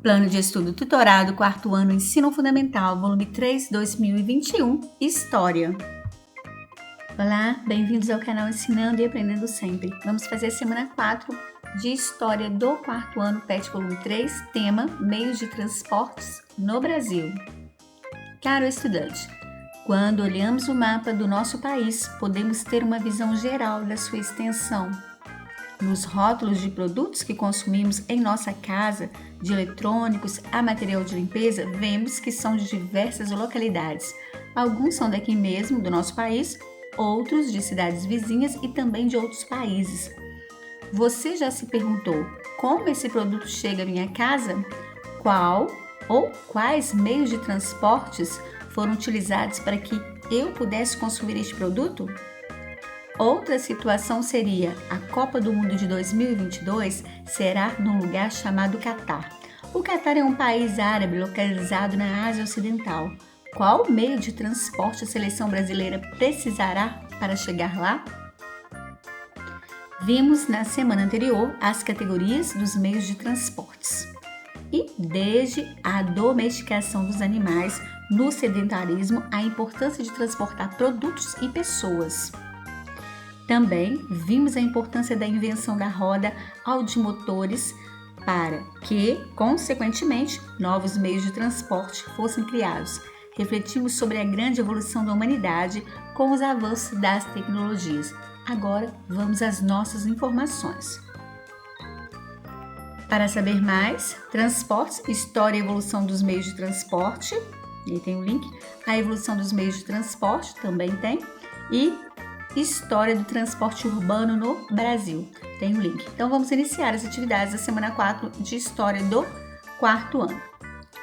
Plano de Estudo Tutorado, 4º ano, Ensino Fundamental, volume 3, 2021, História. Olá, bem-vindos ao canal Ensinando e Aprendendo Sempre. Vamos fazer a semana 4 de História do 4º ano, PET volume 3, tema Meios de Transportes no Brasil. Caro estudante, quando olhamos o mapa do nosso país, podemos ter uma visão geral da sua extensão. Nos rótulos de produtos que consumimos em nossa casa, de eletrônicos a material de limpeza, vemos que são de diversas localidades. Alguns são daqui mesmo, do nosso país, outros de cidades vizinhas e também de outros países. Você já se perguntou como esse produto chega à minha casa? Qual ou quais meios de transportes foram utilizados para que eu pudesse consumir este produto? Outra situação seria a Copa do Mundo de 2022 será num lugar chamado Catar. O Catar é um país árabe localizado na Ásia Ocidental. Qual meio de transporte a seleção brasileira precisará para chegar lá? Vimos na semana anterior as categorias dos meios de transportes. E desde a domesticação dos animais no sedentarismo, a importância de transportar produtos e pessoas. Também vimos a importância da invenção da roda audimotores para que, consequentemente, novos meios de transporte fossem criados. Refletimos sobre a grande evolução da humanidade com os avanços das tecnologias. Agora, vamos às nossas informações. Para saber mais, transportes, história e evolução dos meios de transporte, e tem o link, a evolução dos meios de transporte também tem, e História do transporte urbano no Brasil. Tem o link. Então, vamos iniciar as atividades da semana 4 de História do 4º ano.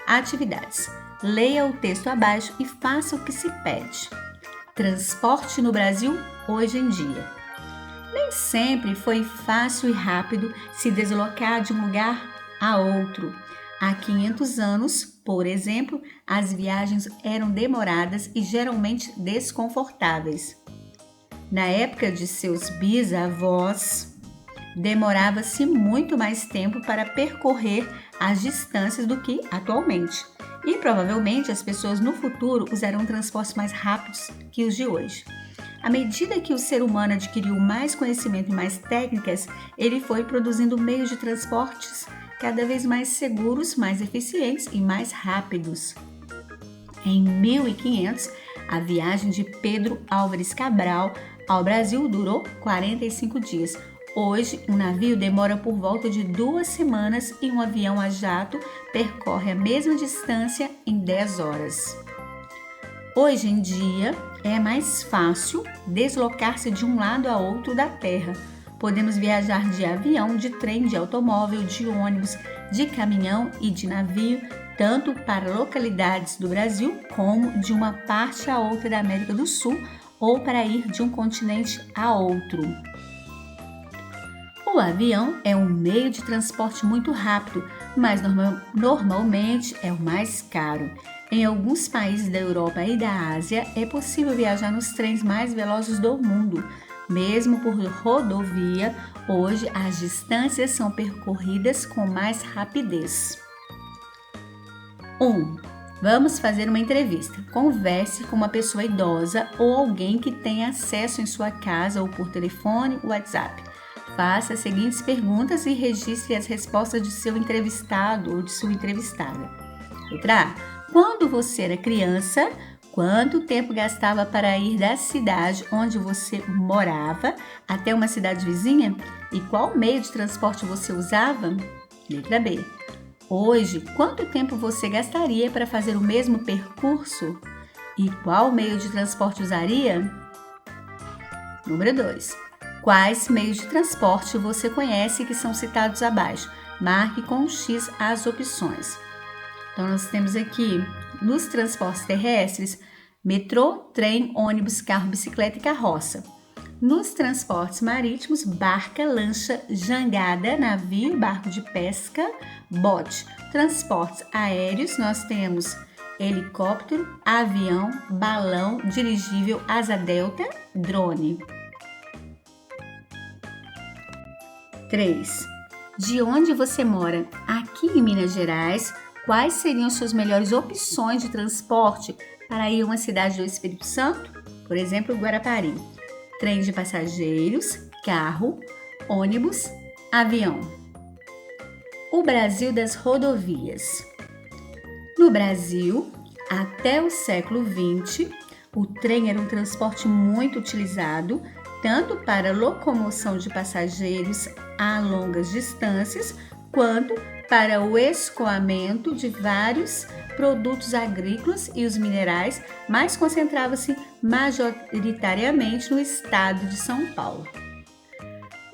Atividades. Leia o texto abaixo e faça o que se pede. Transporte no Brasil hoje em dia. Nem sempre foi fácil e rápido se deslocar de um lugar a outro. Há 500 anos, por exemplo, as viagens eram demoradas e geralmente desconfortáveis. Na época de seus bisavós, demorava-se muito mais tempo para percorrer as distâncias do que atualmente. E provavelmente as pessoas no futuro usarão transportes mais rápidos que os de hoje. À medida que o ser humano adquiriu mais conhecimento e mais técnicas, ele foi produzindo meios de transportes cada vez mais seguros, mais eficientes e mais rápidos. Em 1500, a viagem de Pedro Álvares Cabral ao Brasil durou 45 dias. Hoje, um navio demora por volta de 2 semanas e um avião a jato percorre a mesma distância em 10 horas. Hoje em dia, é mais fácil deslocar-se de um lado a outro da Terra. Podemos viajar de avião, de trem, de automóvel, de ônibus, de caminhão e de navio, tanto para localidades do Brasil como de uma parte a outra da América do Sul ou para ir de um continente a outro. O avião é um meio de transporte muito rápido, mas normalmente é o mais caro. Em alguns países da Europa e da Ásia, é possível viajar nos trens mais velozes do mundo. Mesmo por rodovia, hoje as distâncias são percorridas com mais rapidez. 1. Vamos fazer uma entrevista. Converse com uma pessoa idosa ou alguém que tenha acesso em sua casa ou por telefone ou WhatsApp. Faça as seguintes perguntas e registre as respostas de seu entrevistado ou de sua entrevistada. Letra A. Quando você era criança, quanto tempo gastava para ir da cidade onde você morava até uma cidade vizinha? E qual meio de transporte você usava? Letra B. Hoje, quanto tempo você gastaria para fazer o mesmo percurso? E qual meio de transporte usaria? Número 2. Quais meios de transporte você conhece que são citados abaixo? Marque com um X as opções. Então, nós temos aqui, nos transportes terrestres, metrô, trem, ônibus, carro, bicicleta e carroça. Nos transportes marítimos, barca, lancha, jangada, navio, barco de pesca, bote. Transportes aéreos, nós temos helicóptero, avião, balão, dirigível, asa delta, drone. 3. De onde você mora? Aqui em Minas Gerais, quais seriam suas melhores opções de transporte para ir a uma cidade do Espírito Santo? Por exemplo, Guarapari. Trem de passageiros, carro, ônibus, avião. O Brasil das rodovias. No Brasil, até o século XX, o trem era um transporte muito utilizado, tanto para locomoção de passageiros a longas distâncias, quanto para o escoamento de vários produtos agrícolas e os minerais, mas concentrava-se majoritariamente no estado de São Paulo.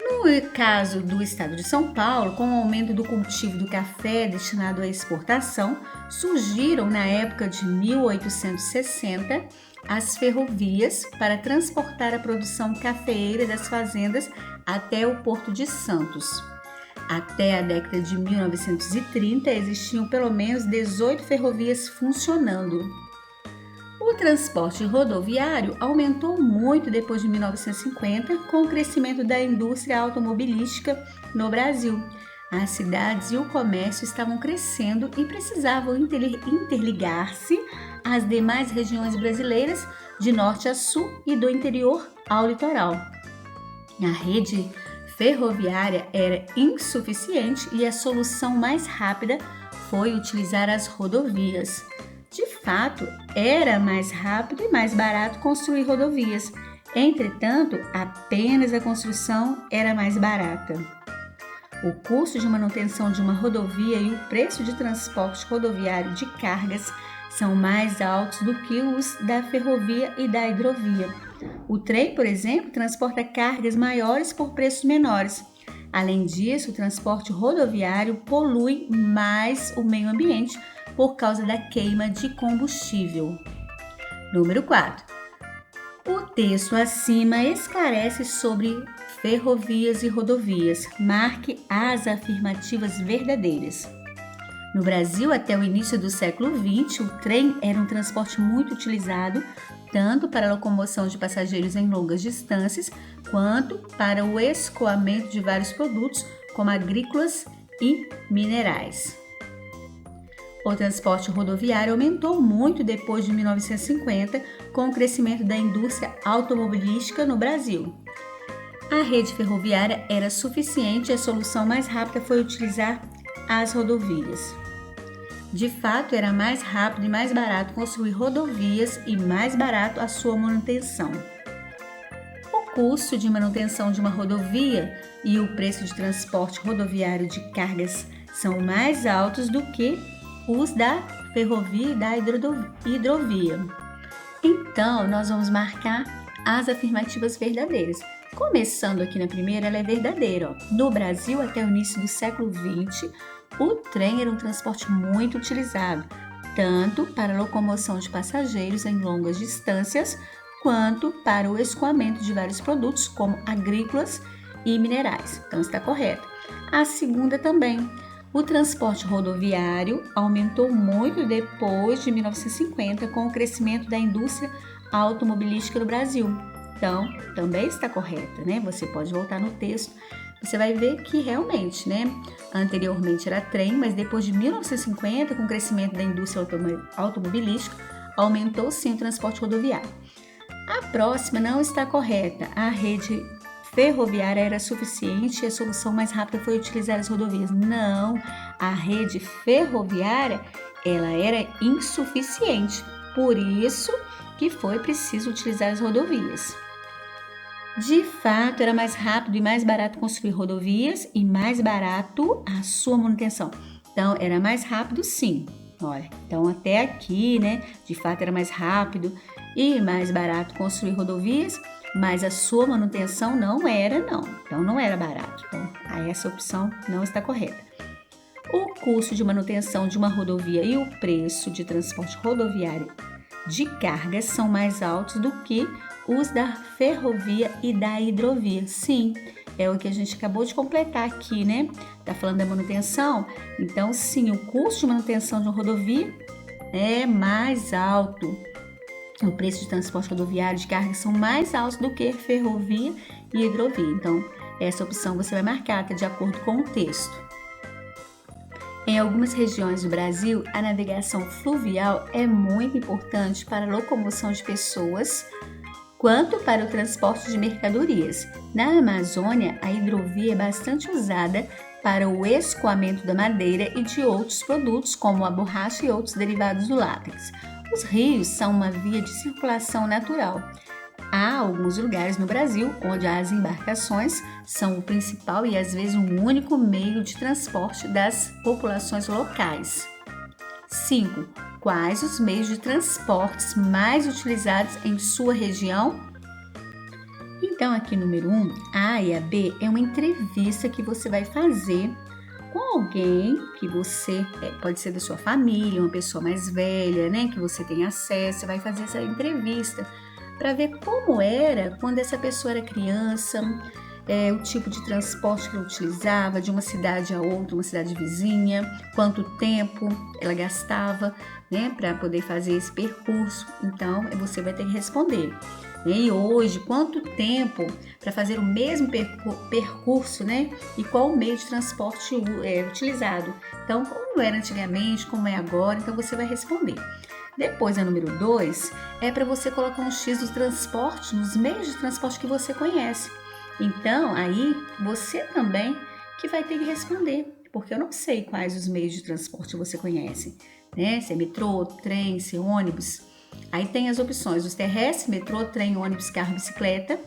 No caso do estado de São Paulo, com o aumento do cultivo do café destinado à exportação, surgiram na época de 1860 as ferrovias para transportar a produção cafeeira das fazendas até o Porto de Santos. Até a década de 1930 existiam pelo menos 18 ferrovias funcionando. O transporte rodoviário aumentou muito depois de 1950 com o crescimento da indústria automobilística no Brasil. As cidades e o comércio estavam crescendo e precisavam interligar-se às demais regiões brasileiras, de norte a sul e do interior ao litoral. A rede ferroviária era insuficiente e a solução mais rápida foi utilizar as rodovias. De fato, era mais rápido e mais barato construir rodovias. Entretanto, apenas a construção era mais barata. O custo de manutenção de uma rodovia e o preço de transporte rodoviário de cargas são mais altos do que os da ferrovia e da hidrovia. O trem, por exemplo, transporta cargas maiores por preços menores. Além disso, o transporte rodoviário polui mais o meio ambiente por causa da queima de combustível. Número 4. O texto acima esclarece sobre ferrovias e rodovias. Marque as afirmativas verdadeiras. No Brasil, até o início do século XX, o trem era um transporte muito utilizado, tanto para a locomoção de passageiros em longas distâncias, quanto para o escoamento de vários produtos, como agrícolas e minerais. O transporte rodoviário aumentou muito depois de 1950, com o crescimento da indústria automobilística no Brasil. A rede ferroviária era suficiente e a solução mais rápida foi utilizar as rodovias. De fato, era mais rápido e mais barato construir rodovias e mais barato a sua manutenção. O custo de manutenção de uma rodovia e o preço de transporte rodoviário de cargas são mais altos do que os da ferrovia e da hidrovia. Então, nós vamos marcar as afirmativas verdadeiras. Começando aqui na primeira, ela é verdadeira. Ó. No Brasil, até o início do século XX, o trem era um transporte muito utilizado, tanto para a locomoção de passageiros em longas distâncias, quanto para o escoamento de vários produtos, como agrícolas e minerais. Então, está correto. A segunda também. O transporte rodoviário aumentou muito depois de 1950, com o crescimento da indústria automobilística no Brasil. Então, também está correta, né? Você pode voltar no texto, você vai ver que realmente, né? Anteriormente era trem, mas depois de 1950, com o crescimento da indústria automobilística, aumentou sim o transporte rodoviário. A próxima não está correta. A rede ferroviária era suficiente e a solução mais rápida foi utilizar as rodovias. Não, a rede ferroviária ela era insuficiente, por isso que foi preciso utilizar as rodovias. De fato, era mais rápido e mais barato construir rodovias e mais barato a sua manutenção. Então, era mais rápido sim. Olha, então até aqui, né? De fato, era mais rápido e mais barato construir rodovias, mas a sua manutenção não era, não. Então, não era barato. Então, essa opção não está correta. O custo de manutenção de uma rodovia e o preço de transporte rodoviário de cargas são mais altos do que os da ferrovia e da hidrovia. Sim, é o que a gente acabou de completar aqui, né? Tá falando da manutenção? Então, sim, o custo de manutenção de uma rodovia é mais alto. O preço de transporte rodoviário de cargas são mais altos do que ferrovia e hidrovia. Então, Essa opção você vai marcar, que é de acordo com o texto. Em algumas regiões do Brasil, a navegação fluvial é muito importante para a locomoção de pessoas, quanto para o transporte de mercadorias. Na Amazônia, a hidrovia é bastante usada para o escoamento da madeira e de outros produtos, como a borracha e outros derivados do látex. Os rios são uma via de circulação natural. Há alguns lugares no Brasil onde as embarcações são o principal e às vezes o único meio de transporte das populações locais. 5. Quais os meios de transportes mais utilizados em sua região? Então, aqui número 1, A e a B é uma entrevista que você vai fazer com alguém que você, pode ser da sua família, uma pessoa mais velha, né, que você tem acesso, você vai fazer essa entrevista para ver como era quando essa pessoa era criança, o tipo de transporte que ela utilizava de uma cidade a outra, uma cidade vizinha, quanto tempo ela gastava, né, para poder fazer esse percurso. Então, você vai ter que responder. E hoje, quanto tempo para fazer o mesmo percurso, né? E qual o meio de transporte utilizado? Então, como era antigamente, como é agora, então você vai responder. Depois, a número 2, é para você colocar um X dos transportes, nos meios de transporte que você conhece. Então, aí, você também que vai ter que responder, porque eu não sei quais os meios de transporte você conhece, né? Se é metrô, trem, se é ônibus. Aí tem as opções, os terrestres, metrô, trem, ônibus, carro, bicicleta.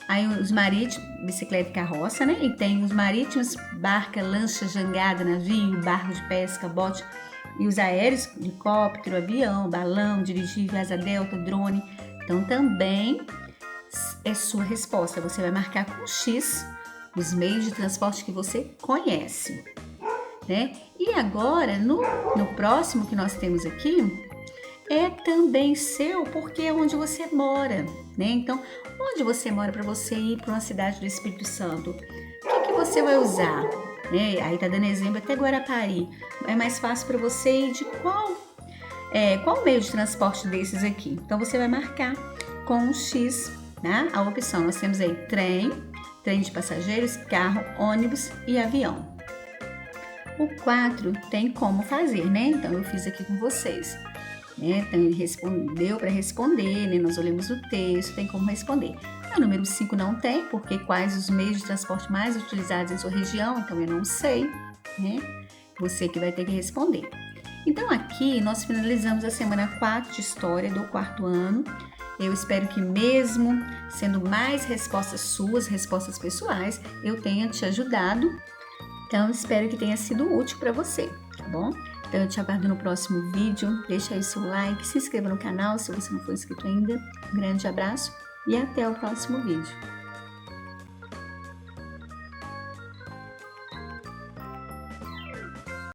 Aí os marítimos, bicicleta e carroça, né? E tem os marítimos, barca, lancha, jangada, navio, barco de pesca, bote. E os aéreos, helicóptero, avião, balão, dirigível, asa delta, drone. Então também é sua resposta. Você vai marcar com X os meios de transporte que você conhece, né? E agora, no próximo que nós temos aqui, é também seu, porque é onde você mora, né? Então, onde você mora para você ir para uma cidade do Espírito Santo? O que você vai usar? Né? Aí tá dando exemplo até Guarapari. É mais fácil para você ir de qual meio de transporte desses aqui? Então, você vai marcar com um X, né? A opção. Nós temos aí trem de passageiros, carro, ônibus e avião. O 4 tem como fazer, né? Então, eu fiz aqui com vocês. Então, ele respondeu para responder, né? Nós olhamos o texto, tem como responder. O número 5 não tem, porque quais os meios de transporte mais utilizados em sua região? Então, eu não sei, né? Você que vai ter que responder. Então, aqui nós finalizamos a semana 4 de História do 4º ano. Eu espero que mesmo sendo mais respostas suas, respostas pessoais, eu tenha te ajudado. Então, espero que tenha sido útil para você, tá bom? Então, eu te aguardo no próximo vídeo. Deixa aí seu like, se inscreva no canal se você não for inscrito ainda. Um grande abraço e até o próximo vídeo.